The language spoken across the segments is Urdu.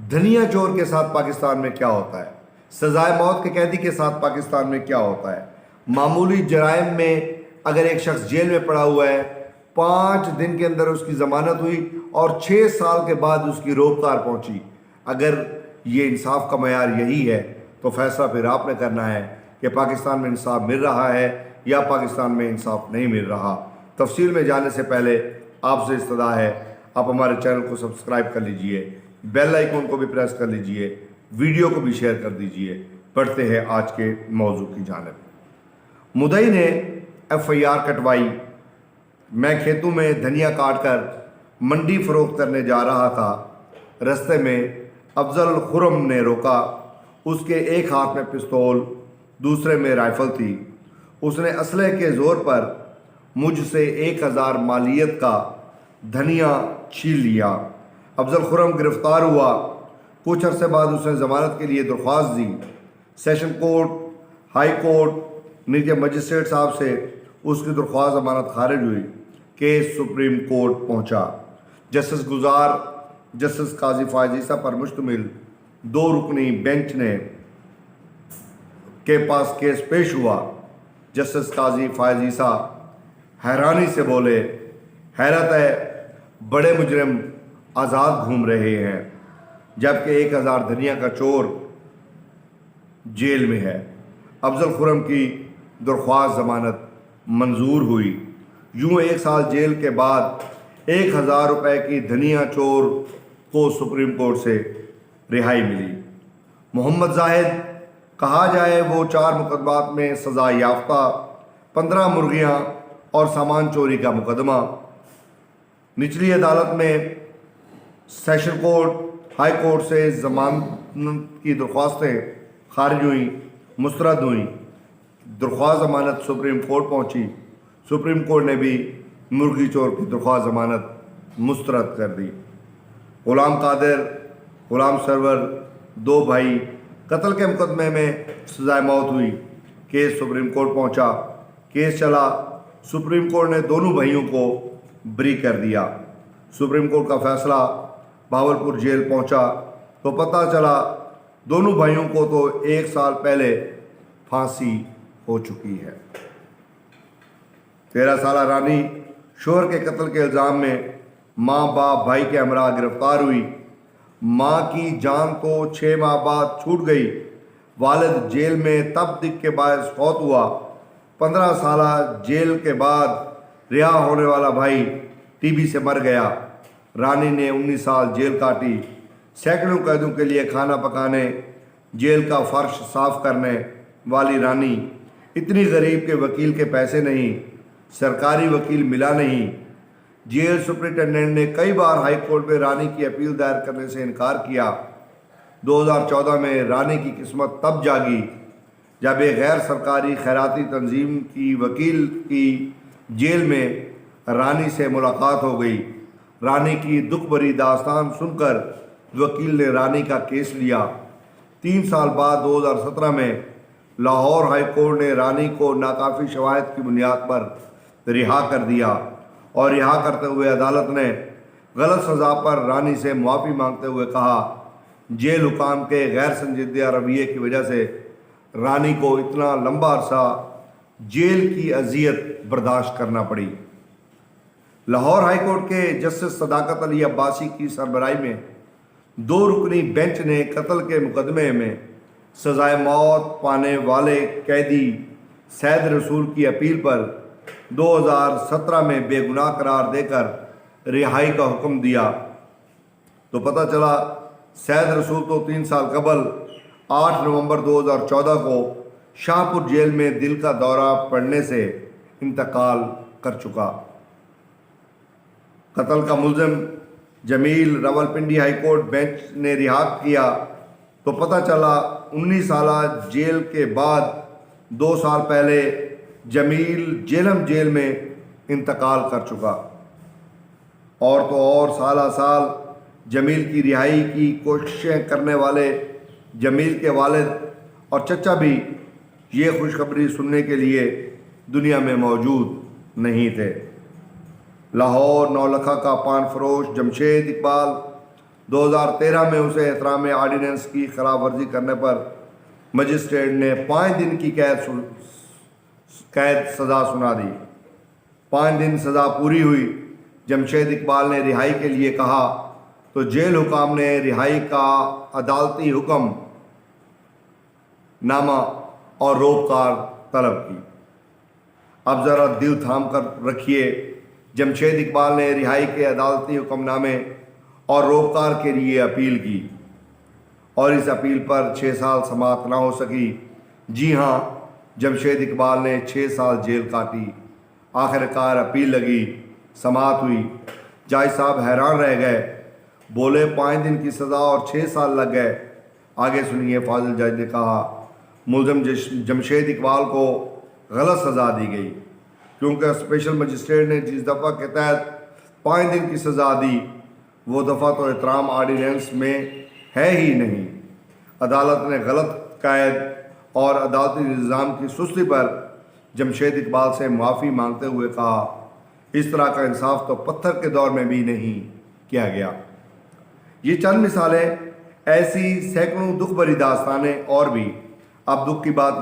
دھنیا چور کے ساتھ پاکستان میں کیا ہوتا ہے، سزائے موت کے قیدی کے ساتھ پاکستان میں کیا ہوتا ہے۔ معمولی جرائم میں اگر ایک شخص جیل میں پڑا ہوا ہے، 5 دن کے اندر اس کی ضمانت ہوئی اور 6 سال کے بعد اس کی روکار پہنچی، اگر یہ انصاف کا معیار یہی ہے تو فیصلہ پھر آپ نے کرنا ہے کہ پاکستان میں انصاف مل رہا ہے یا پاکستان میں انصاف نہیں مل رہا۔ تفصیل میں جانے سے پہلے آپ سے استدعا ہے آپ ہمارے چینل کو سبسکرائب کر لیجئے، بیل آئیکن کو بھی پریس کر لیجئے، ویڈیو کو بھی شیئر کر دیجئے۔ بڑھتے ہیں آج کے موضوع کی جانب۔ مدعی نے FIR کٹوائی۔ میں کھیتوں میں دھنیا کاٹ کر منڈی فروخت کرنے جا رہا تھا، رستے میں افضل خرم نے روکا۔ اس کے ایک ہاتھ میں پستول، دوسرے میں رائفل تھی۔ اس نے اسلحے کے زور پر مجھ سے 1000 مالیت کا دھنیا چھین لیا۔ افضل خرم گرفتار ہوا۔ کچھ عرصے بعد اس نے ضمانت کے لیے درخواست دی۔ سیشن کورٹ، ہائی کورٹ، نیچے مجسٹریٹ صاحب سے اس کی درخواست ضمانت خارج ہوئی۔ کیس سپریم کورٹ پہنچا۔ جسٹس قاضی فائز عیسیٰ پر مشتمل 2 رکنی بینچ کے پاس کیس پیش ہوا۔ جسٹس قاضی فائز عیسیٰ حیرانی سے بولے، حیرت ہے، بڑے مجرم آزاد گھوم رہے ہیں جبکہ 1000 دھنیا کا چور جیل میں ہے۔ افضل خرم کی درخواست ضمانت منظور ہوئی۔ یوں 1 سال جیل کے بعد 1000 روپے کی دھنیا چور کو سپریم کورٹ سے رہائی ملی۔ محمد زاہد کہا جائے وہ 4 مقدمات میں سزا یافتہ، 15 مرغیاں اور سامان چوری کا مقدمہ۔ نچلی عدالت میں سیشن کورٹ، ہائی کورٹ سے ضمانت کی درخواستیں خارج ہوئیں، مسترد ہوئیں۔ درخواست ضمانت سپریم کورٹ پہنچی۔ سپریم کورٹ نے بھی مرغی چور کی درخواست ضمانت مسترد کر دی۔ غلام قادر، غلام سرور، 2 بھائی، قتل کے مقدمے میں سزائے موت ہوئی۔ کیس سپریم کورٹ پہنچا۔ کیس چلا۔ سپریم کورٹ نے دونوں بھائیوں کو بری کر دیا۔ سپریم کورٹ کا فیصلہ بہاولپور جیل پہنچا تو پتہ چلا دونوں بھائیوں کو تو 1 سال پہلے پھانسی ہو چکی ہے۔ 13 سالہ رانی شوہر کے قتل کے الزام میں ماں باپ بھائی کے ہمراہ گرفتار ہوئی۔ ماں کی جان تو 6 ماہ بعد چھوٹ گئی۔ والد جیل میں تپ دق کے باعث فوت ہوا۔ 15 سالہ جیل کے بعد رہا ہونے والا بھائی TB سے مر گیا۔ رانی نے 19 سال جیل کاٹی۔ سینکڑوں قیدیوں کے لیے کھانا پکانے، جیل کا فرش صاف کرنے والی رانی اتنی غریب کہ وکیل کے پیسے نہیں، سرکاری وکیل ملا نہیں۔ جیل سپرنٹینڈنٹ نے کئی بار ہائی کورٹ میں رانی کی اپیل دائر کرنے سے انکار کیا۔ 2014 میں رانی کی قسمت تب جاگی جب ایک غیر سرکاری خیراتی تنظیم کی وکیل کی جیل میں رانی سے ملاقات ہو گئی۔ رانی کی دکھ بھری داستان سن کر وکیل نے رانی کا کیس لیا۔ 3 سال بعد 2017 میں لاہور ہائی کورٹ نے رانی کو ناکافی شواہد کی بنیاد پر رہا کر دیا اور رہا کرتے ہوئے عدالت نے غلط سزا پر رانی سے معافی مانگتے ہوئے کہا، جیل حکام کے غیر سنجیدہ رویے کی وجہ سے رانی کو اتنا لمبا عرصہ جیل کی اذیت برداشت کرنا پڑی۔ لاہور ہائی کورٹ کے جسٹس صداقت علی عباسی کی سربراہی میں 2 رکنی بینچ نے قتل کے مقدمے میں سزائے موت پانے والے قیدی سید رسول کی اپیل پر 2017 میں بے گناہ قرار دے کر رہائی کا حکم دیا تو پتہ چلا سید رسول تو 3 سال قبل 8 نومبر 2014 کو شاہپور جیل میں دل کا دورہ پڑنے سے انتقال کر چکا۔ قتل کا ملزم جمیل راولپنڈی ہائی کورٹ بینچ نے رہا کیا تو پتہ چلا 19 سالہ جیل کے بعد 2 سال پہلے جمیل جیلم جیل میں انتقال کر چکا۔ اور تو اور سالہ سال جمیل کی رہائی کی کوششیں کرنے والے جمیل کے والد اور چچا بھی یہ خوشخبری سننے کے لیے دنیا میں موجود نہیں تھے۔ لاہور نولکھا کا پان فروش جمشید اقبال 2013 میں اسے احترام آرڈیننس کی خلاف ورزی کرنے پر مجسٹریٹ نے 5 دن کی قید سزا سنا دی۔ 5 دن سزا پوری ہوئی، جمشید اقبال نے رہائی کے لیے کہا تو جیل حکام نے رہائی کا عدالتی حکم نامہ اور روپکار طلب کی۔ اب ذرا دل تھام کر رکھیے، جمشید اقبال نے رہائی کے عدالتی حکم نامے اور روپکار کے لیے اپیل کی اور اس اپیل پر 6 سال سماعت نہ ہو سکی۔ جی ہاں، جمشید اقبال نے 6 سال جیل کاٹی۔ آخر کار اپیل لگی، سماعت ہوئی۔ جج صاحب حیران رہ گئے، بولے 5 دن کی سزا اور 6 سال لگ گئے۔ آگے سنیے، فاضل جج نے کہا ملزم جمشید اقبال کو غلط سزا دی گئی کیونکہ اسپیشل مجسٹریٹ نے جس دفعہ کے تحت 5 دن کی سزا دی وہ دفعہ تو احترام آرڈیننس میں ہے ہی نہیں۔ عدالت نے غلط قید اور عدالتی نظام کی سستی پر جمشید اقبال سے معافی مانگتے ہوئے کہا اس طرح کا انصاف تو پتھر کے دور میں بھی نہیں کیا گیا۔ یہ چند مثالیں، ایسی سینکڑوں دکھ بھری داستانیں اور بھی۔ اب دکھ کی بات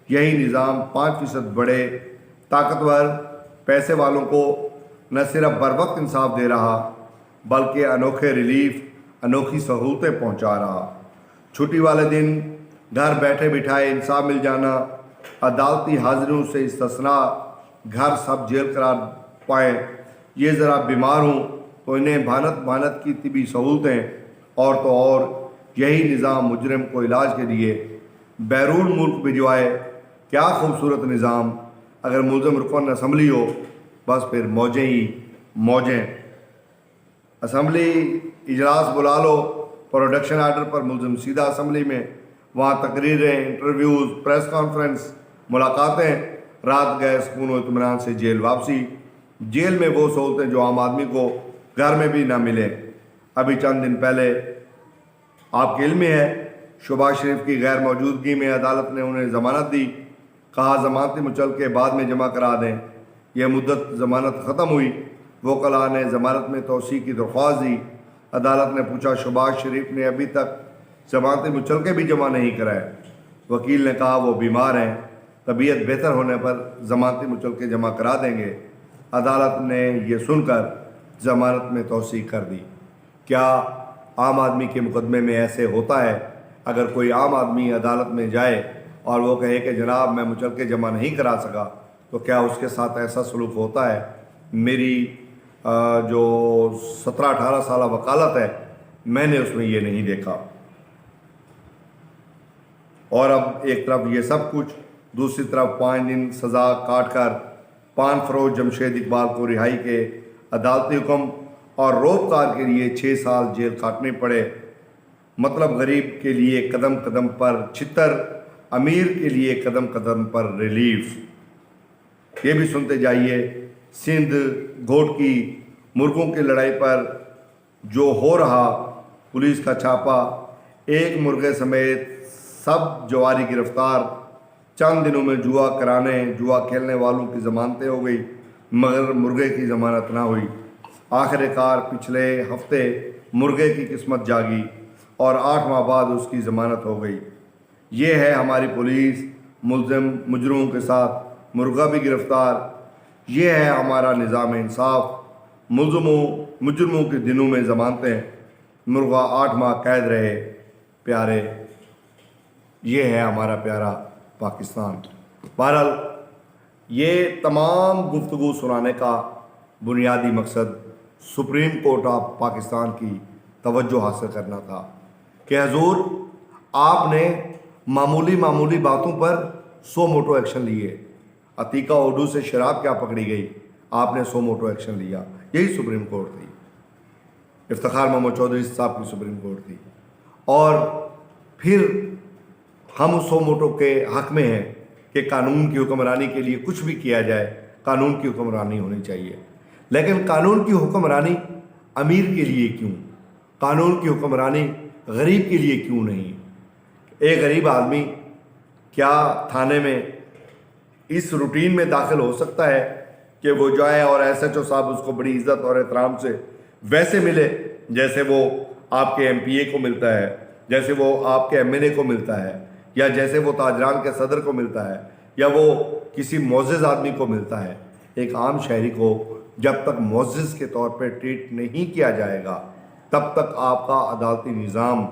یہی نظام 5% بڑے طاقتور پیسے والوں کو نہ صرف بر وقت انصاف دے رہا بلکہ انوکھے ریلیف، انوکھی سہولتیں پہنچا رہا۔ چھٹی والے دن گھر بیٹھے بٹھائے انصاف مل جانا، عدالتی حاضریوں سے استثناء، گھر سب جیل قرار پائیں، یہ ذرا بیمار ہوں تو انہیں بھانت کی طبی سہولتیں، اور تو اور یہی نظام مجرم کو علاج کے لیے بیرون ملک بھجوائے۔ کیا خوبصورت نظام! اگر ملزم رکن اسمبلی ہو بس پھر موجیں ہی موجیں۔ اسمبلی اجلاس بلا لو، پروڈکشن آرڈر پر ملزم سیدھا اسمبلی میں، وہاں تقریریں، انٹرویوز، پریس کانفرنس، ملاقاتیں، رات گئے سکون و اطمینان سے جیل واپسی۔ جیل میں وہ سہولتیں جو عام آدمی کو گھر میں بھی نہ ملیں۔ ابھی چند دن پہلے آپ کے علم میں ہے، شہباز شریف کی غیر موجودگی میں عدالت نے انہیں ضمانت دی، کہا ضمانتی مچلکے بعد میں جمع کرا دیں۔ یہ مدت ضمانت ختم ہوئی، وکلاء نے ضمانت میں توسیع کی درخواست دی۔ عدالت نے پوچھا شہباز شریف نے ابھی تک ضمانتی مچلکے بھی جمع نہیں کرائے۔ وکیل نے کہا وہ بیمار ہیں، طبیعت بہتر ہونے پر ضمانتی مچلکے جمع کرا دیں گے۔ عدالت نے یہ سن کر ضمانت میں توسیع کر دی۔ کیا عام آدمی کے مقدمے میں ایسے ہوتا ہے؟ اگر کوئی عام آدمی عدالت میں جائے اور وہ کہے کہ جناب میں مچلکے جمع نہیں کرا سکا تو کیا اس کے ساتھ ایسا سلوک ہوتا ہے؟ میری جو 17-18 سالہ وکالت ہے میں نے اس میں یہ نہیں دیکھا۔ اور اب ایک طرف یہ سب کچھ، دوسری طرف 5 دن سزا کاٹ کر پان فروش جمشید اقبال کو رہائی کے عدالتی حکم اور روپکار کے لیے 6 سال جیل کاٹنے پڑے۔ مطلب غریب کے لیے قدم قدم پر چھتر، امیر کے لیے قدم قدم پر ریلیف۔ یہ بھی سنتے جائیے، سندھ گھوٹکی مرغوں کی لڑائی پر جو ہو رہا، پولیس کا چھاپا، 1 مرغے سمیت سب جواری گرفتار۔ چند دنوں میں جوا کھیلنے والوں کی ضمانتیں ہو گئی مگر مرغے کی ضمانت نہ ہوئی۔ آخر کار پچھلے ہفتے مرغے کی قسمت جاگی اور 8 ماہ بعد اس کی ضمانت ہو گئی۔ یہ ہے ہماری پولیس، مجرموں کے ساتھ مرغہ بھی گرفتار۔ یہ ہے ہمارا نظام انصاف، مجرموں کے دنوں میں ضمانتیں، مرغہ 8 ماہ قید رہے۔ پیارے، یہ ہے ہمارا پیارا پاکستان۔ بہرحال یہ تمام گفتگو سنانے کا بنیادی مقصد سپریم کورٹ آف پاکستان کی توجہ حاصل کرنا تھا کہ حضور آپ نے معمولی باتوں پر 100 موٹو ایکشن لیے۔ عتیقہ اردو سے شراب کیا پکڑی گئی، آپ نے 100 موٹو ایکشن لیا۔ یہی سپریم کورٹ تھی، افتخار محمد چودھری صاحب کی سپریم کورٹ تھی۔ اور پھر ہم 100 موٹو کے حق میں ہیں کہ قانون کی حکمرانی کے لیے کچھ بھی کیا جائے، قانون کی حکمرانی ہونی چاہیے۔ لیکن قانون کی حکمرانی امیر کے لیے کیوں؟ قانون کی حکمرانی غریب کے لیے کیوں نہیں؟ ایک غریب آدمی کیا تھانے میں اس روٹین میں داخل ہو سکتا ہے کہ وہ جائے اور ایس ایچ او صاحب اس کو بڑی عزت اور احترام سے ویسے ملے جیسے وہ آپ کے MP کو ملتا ہے، جیسے وہ آپ کے MNA کو ملتا ہے، یا جیسے وہ تاجران کے صدر کو ملتا ہے، یا وہ کسی معزز آدمی کو ملتا ہے، ایک عام شہری کو جب تک معزز کے طور پہ ٹریٹ نہیں کیا جائے گا تب تک آپ کا عدالتی نظام،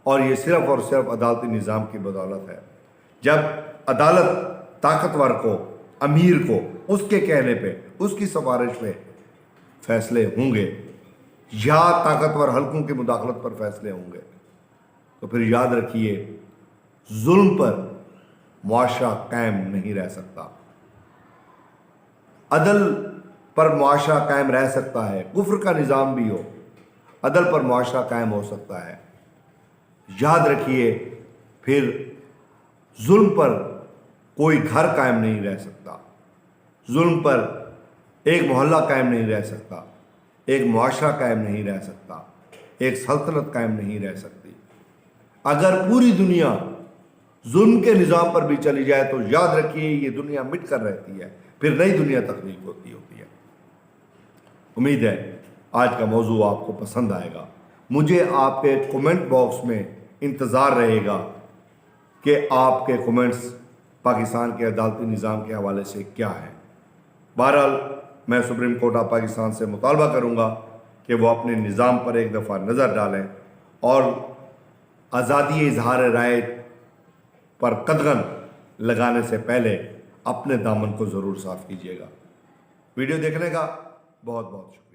اور یہ صرف اور صرف عدالتی نظام کی بدولت ہے، جب عدالت طاقتور کو، امیر کو، اس کے کہنے پہ، اس کی سفارش پہ فیصلے ہوں گے یا طاقتور حلقوں کی مداخلت پر فیصلے ہوں گے، تو پھر یاد رکھیے ظلم پر معاشرہ قائم نہیں رہ سکتا۔ عدل پر معاشرہ قائم رہ سکتا ہے، کفر کا نظام بھی ہو، عدل پر معاشرہ قائم ہو سکتا ہے۔ یاد رکھیے پھر ظلم پر کوئی گھر قائم نہیں رہ سکتا، ظلم پر ایک محلہ قائم نہیں رہ سکتا، ایک معاشرہ قائم نہیں رہ سکتا، ایک سلطنت قائم نہیں رہ سکتی۔ اگر پوری دنیا ظلم کے نظام پر بھی چلی جائے تو یاد رکھیے یہ دنیا مٹ کر رہتی ہے، پھر نئی دنیا تخلیق ہوتی ہے۔ امید ہے آج کا موضوع آپ کو پسند آئے گا۔ مجھے آپ کے کومنٹ باکس میں انتظار رہے گا کہ آپ کے کومنٹس پاکستان کے عدالتی نظام کے حوالے سے کیا ہیں۔ بہرحال میں سپریم کورٹ آف پاکستان سے مطالبہ کروں گا کہ وہ اپنے نظام پر ایک دفعہ نظر ڈالیں اور آزادی اظہار رائے پر قدغن لگانے سے پہلے اپنے دامن کو ضرور صاف کیجیے گا۔ ویڈیو دیکھنے کا بہت بہت شکریہ۔